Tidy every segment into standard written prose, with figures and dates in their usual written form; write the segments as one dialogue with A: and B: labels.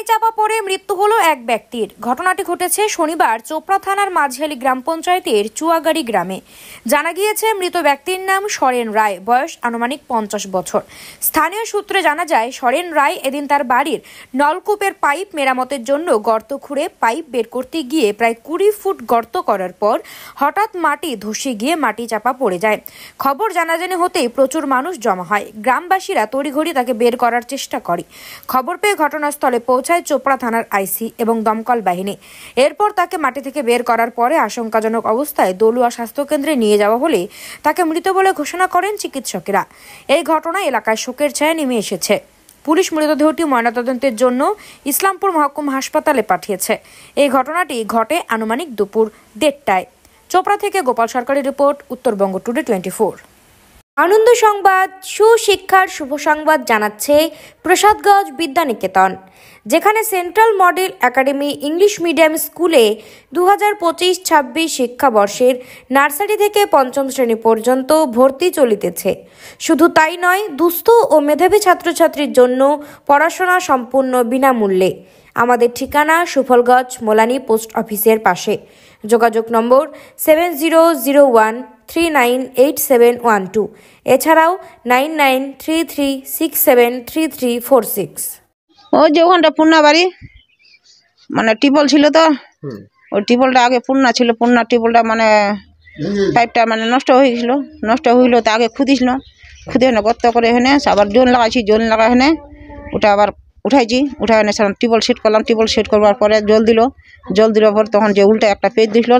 A: মাটি চাপা পড়ে মৃত্যু হলো এক ব্যক্তির। ঘটনাটি ঘটেছে শনিবার চোপড়া থানার মাঝিয়ালি গ্রাম পঞ্চায়েতের চুয়াগাড়ি গ্রামে। জানা গিয়েছে মৃত ব্যক্তির নাম সরেন রায়, বয়স আনুমানিক 50 বছর। স্থানীয় সূত্রে জানা যায় সরেন রায় এদিন তার বাড়ির নলকূপের পাইপ মেরামতের জন্য গর্ত খুঁড়ে পাইপ বের করতে গিয়ে প্রায় 20 ফুট গর্ত করার পর হঠাৎ মাটি ধসে গিয়ে মাটি চাপা পড়ে যায়। খবর জানাজানি হতেই প্রচুর মানুষ জমা হয়। গ্রামবাসীরা তড়িঘড়ি তাকে বের করার চেষ্টা করে। খবর পেয়ে ঘটনাস্থলে পৌঁছায় চোপড়া থানার আইসি এবং দমকল বাহিনী। এরপর তাকে মাটি থেকে বের করার পরে আশঙ্কাজনক অবস্থায় দলুয়া স্বাস্থ্যকেন্দ্রে নিয়ে যাওয়া হলে তাকে মৃত বলে ঘোষণা করেন চিকিৎসকেরা। এই ঘটনায় এলাকায় শোকের ছায়া নেমে এসেছে। পুলিশ মৃতদেহটি ময়নাতদন্তের জন্য ইসলামপুর মহকুমা হাসপাতালে পাঠিয়েছে। এই ঘটনাটি ঘটে আনুমানিক দুপুর 1:30টায়। চোপড়া থেকে গোপাল সরকারের রিপোর্ট, উত্তরবঙ্গ টুডে 24। আনন্দ সংবাদ, সুশিক্ষার শুভ সংবাদ জানাচ্ছে প্রসাদগঞ্জ বিদ্যানিকেতন, যেখানে central model academy English medium স্কুলে 2025-26 শিক্ষাবর্ষের নার্সারি থেকে 5ম শ্রেণী পর্যন্ত ভর্তি চলিতেছে। শুধু তাই নয়, দুস্থ ও মেধাবী ছাত্রছাত্রীর জন্য পড়াশোনা সম্পূর্ণ বিনামূল্যে। আমাদের ঠিকানা সুফলগঞ্জ মোলানি পোস্ট অফিসের পাশে। যোগাযোগ নম্বর 7001398712, এছাড়াও 9933673346।
B: ওই যে ওখানটা পূর্ণা বাড়ি, মানে টিপল ছিল তো, ওই টিপলটা আগে পূর্ণা ছিল। পূর্ণা টিপলটা মানে পাইপটা মানে নষ্ট হয়ে গেছিলো। নষ্ট হইলো তো আগে খুঁদিছিল, খুদে হেনে গর্ত করে হেনে আবার জোন লাগাইছি। জোন লাগা হেনে ওটা আবার উঠাইছি। উঠাই এনে টিপল সেট করলাম। টিপল সেট করবার পরে জল দিল। জল দিবার পর তখন যে উল্টা একটা পেজ দিছিল,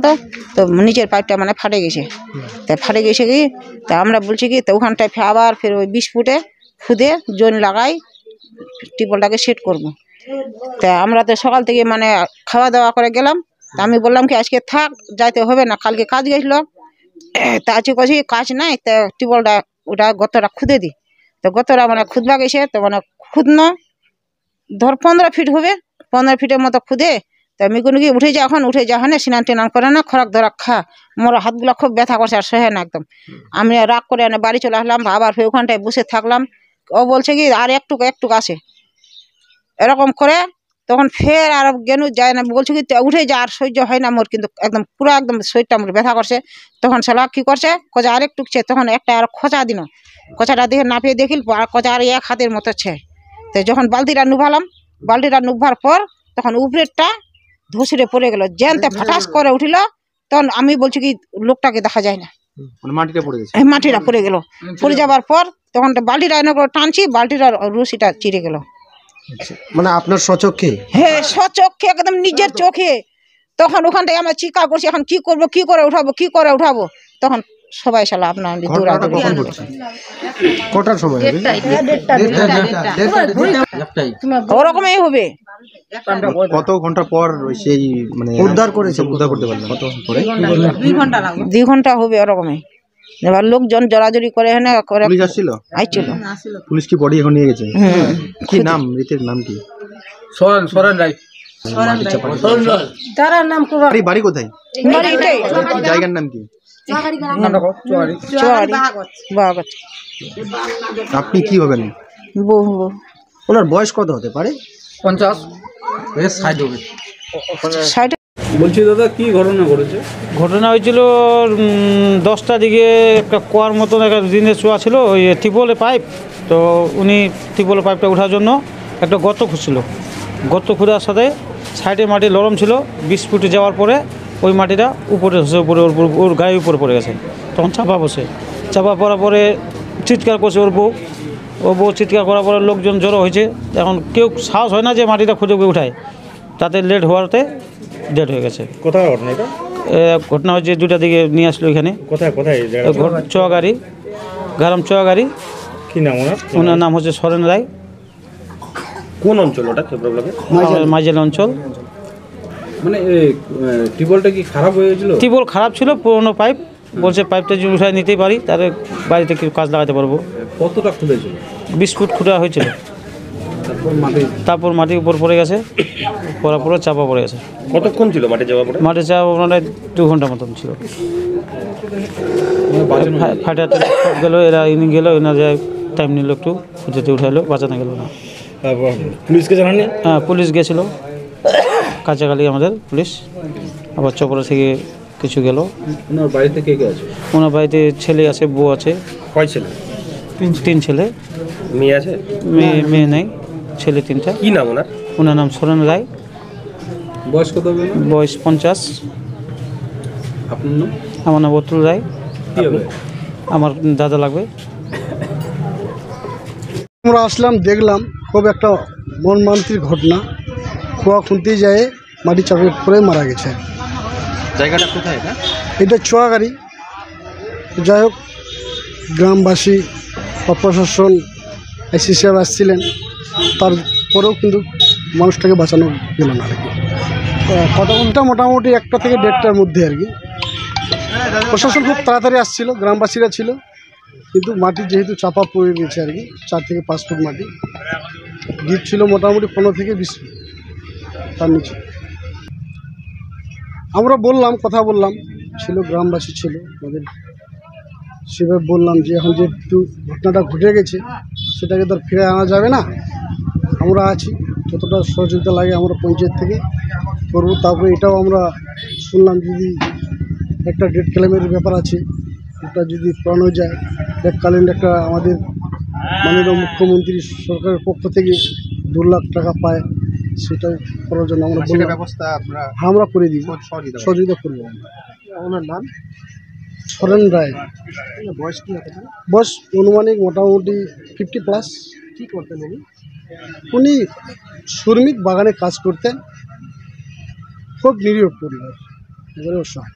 B: তো নিচের পাইপটা মানে ফাটে গেছে। তা ফাটে গেছে কি, তা আমরা বলছি কি, তো ওখানটায় আবার ফের ওই 20 ফুটে খুদে জোন লাগাই টিপলটাকে সেট করব। তা আমরা তো সকাল থেকে মানে খাওয়া দাওয়া করে গেলাম। তা আমি বললাম কি আজকে থাক, যাইতে হবে না, কালকে কাজ গেছিল। তা আজকে কছি কাজ নাই, তা টিপলটা ওটা গর্তটা খুদে দিই। তো গর্তটা মানে খুদবা গেছে, তো মানে খুদনো ধর 15 ফিট হবে। 15 ফিটের মতো খুদে তা মিকুনিকে উঠে যা, এখন উঠে যা হয় না, স্নান টেনান করে না, খরাক ধরা খা। মোর হাতগুলো খুব ব্যথা করছে আর সহে না একদম। আমি রাগ করে এনে বাড়ি চলে আসলাম। আবার ফের ওখানটায় বসে থাকলাম। ও বলছে কি আর একটু আসে, এরকম করে তখন ফের আর গেনু যায় না। বলছে কি উঠে যা, আর সহ্য হয় না মোর, কিন্তু একদম পুরো একদম শরীরটা মোর ব্যথা করছে। তখন শালা কি করছে, কচা আরেকটুকছে, তখন একটা আর খোঁচা দিল। খোঁচাটা দেখে নাপিয়ে দেখিল আর কচা আর এক হাতের মতো ছে। তো যখন বালতিটা নুভালাম, বালতিটা নুভার পর তখন উপরেরটা ধসিরে পড়ে গেল। জ্যানতে ফাটাস করে উঠিল। তখন আমি বলছি কি লোকটাকে দেখা যায় না, মাটিটা পড়ে গেছে। মাটিটা পড়ে গেল। পড়ে যাবার পর তখন বালতিটা এনে করে টানছি, বালতিটা রশিটা চিড়ে গেল।
C: মানে আপনার স্বচক্ষে?
B: হ্যাঁ, স্বচক্ষে, একদম নিজের চোখে। তখন ওখান থেকে আমরা চিৎকার করছি, এখন কি করবো, কি করে উঠাবো, কি করে উঠাবো। তখন সবাই শালা আপনার
C: কটার সময়
B: ওরকমই হবে।
C: কত ঘন্টা পর সেই মানে উদ্ধার করতে পারলেন? কত পরে?
B: 2 ঘন্টা হবে ওরকমই। এবার লোকজন জড়াজড়ি করে হেনে করে।
C: পুলিশ আসছিল?
B: আইছিল।
C: পুলিশ কি বডি এখন নিয়ে গেছে? কি নাম, মৃতের নাম কি?
D: সরেন রায়।
B: তার নাম
C: বাড়ি কোথায়? জায়গার নাম কি? আপনি কি হবেন? ওনার বয়স কত হতে পারে?
D: 50।
E: বলছি দাদা, কি ঘটনা ঘটেছে?
F: ঘটনা হয়েছিল 10টার দিকে। একটা কুয়ার মতন একটা জিনিস শোয়া ছিল, ওই টিপলের পাইপ। তো উনি টিপলের পাইপটা ওঠার জন্য একটা গর্ত খুঁজছিল। গর্ত খোঁড়ার সাথে সাইডে মাটি নরম ছিল। 20 ফুটে যাওয়ার পরে ওই মাটিটা উপরে ওর গায়ের উপরে পড়ে গেছে। তখন চাপা পড়ার পরে চিৎকার করছে ওর বউ। চিৎকার করার পরে লোকজন জড়ো হয়েছে। এখন কেউ সাহস হয় না যে মাটিটা খুঁজে উঠায়। তাতে লেট হওয়াতে ডেট হয়ে গেছে।
E: কোথায় ঘটনা এটা?
F: ঘটনা হচ্ছে 2টার দিকে নিয়ে আসলো এখানে।
E: কোথায়?
F: চুয়াগাড়ি, গ্রাম চুয়াগাড়ি।
E: কি নাম ওনার?
F: ওনার নাম হচ্ছে সরেন রায়।
E: কোন অঞ্চল ওটা?
F: মাঝিয়ালি অঞ্চল।
E: মানে টিউবওয়েলটা কি খারাপ হয়ে গেছিল?
F: টিউবওয়েল খারাপ ছিল, পুরোনো পাইপ। বলছে পাইপটা যদি উঠায় নিতেই পারি তাহলে বাড়িতে কিছু কাজ লাগাতে পারবো।
E: কতটা খুঁড়েছিল?
F: 20 ফুট খুঁড়া হয়েছিল। তারপর মাটির উপর পড়ে গেছে, পড়ার পরে চাপা পড়ে গেছে।
E: কতক্ষণ ছিল মাটি চাপা পড়ে?
F: মাটি চাপা মানে 2 ঘন্টা মতন ছিল। ফাটাতে গেল, এরা গেল, এনা যায় টাইম নিল, একটু খুঁজেতে উঠাইলো, বাঁচানো গেল না।
C: পুলিশকে জানাননি?
F: হ্যাঁ, পুলিশ গেছিল, কাছাকাছি আমাদের পুলিশ, আবার চপড়া থেকে কিছু গেল।
E: ওনার বাড়িতে কে কে আছে?
F: ওনার বাড়িতে ছেলে আছে, বউ আছে,
C: কয় ছেলে?
F: তিন ছেলে।
C: মেয়ে আছে?
F: মেয়ে নেই, ছেলে 3টা।
C: কি নাম ওনার?
F: ওনার নাম সোরেন রায়,
E: বয়স কত হবে?
F: বয়স 50।
E: আপনার নাম?
F: আমার নাম অতুল রায়,
E: কি হবে?
F: আমার দাদা লাগবে।
G: আমরা আসলাম, দেখলাম খুব একটা মর্মান্তিক ঘটনা। কুয়া খুঁড়তে যায় মাটি চাপে পড়ে মারা গেছে।
C: জায়গাটা কোথায় এটা?
G: এটা চুয়াগাড়ি। যাই হোক, গ্রামবাসী বা প্রশাসন আইসি সাহেব আসছিলেন, তারপরেও কিন্তু মানুষটাকে বাঁচানো গেল না আর কি। কত ঘন্টা? মোটামুটি 1টা থেকে 1:30টার মধ্যে আর কি। প্রশাসন খুব তাড়াতাড়ি আসছিল, গ্রামবাসীরা ছিল, কিন্তু মাটি যেহেতু চাপা পড়ে গেছে আর কি, 4 থেকে 5 ফুট মাটি, ডিপ ছিল মোটামুটি 15 থেকে 20 ফুট তার নিচে। আমরা বললাম, কথা বললাম, ছিল গ্রামবাসী ছিল আমাদের, সেভাবে বললাম যে এখন যে একটু ঘটনাটা ঘটে গেছে সেটাকে তো আর ফিরে আনা যাবে না, আমরা আছি, যতটা সহযোগিতা লাগে আমরা পঞ্চায়েত থেকে করবো। তারপরে এটাও আমরা শুনলাম যদি একটা ডেট ক্লেমের ব্যাপার আছে, ওটা যদি করানো যায়, এককালীন একটা আমাদের মাননীয় মুখ্যমন্ত্রী সরকারের পক্ষ থেকে 2 লাখ টাকা পায়, সেটাও করার জন্য আমরা বললাম
C: ব্যবস্থা আপনারা
G: আমরা করে দিব,
C: সহযোগিতা
G: সহযোগিতা করবো আমরা।
C: ওনার নাম?
G: সরেন রায়।
C: বয়স কি হবে?
G: বয়স অনুমানিক মোটামুটি 50+।
C: কি করতেন উনি?
G: উনি শ্রমিক বাগানে কাজ করতেন, খুব নিরীহ পরিবার, এবারে অসহায়।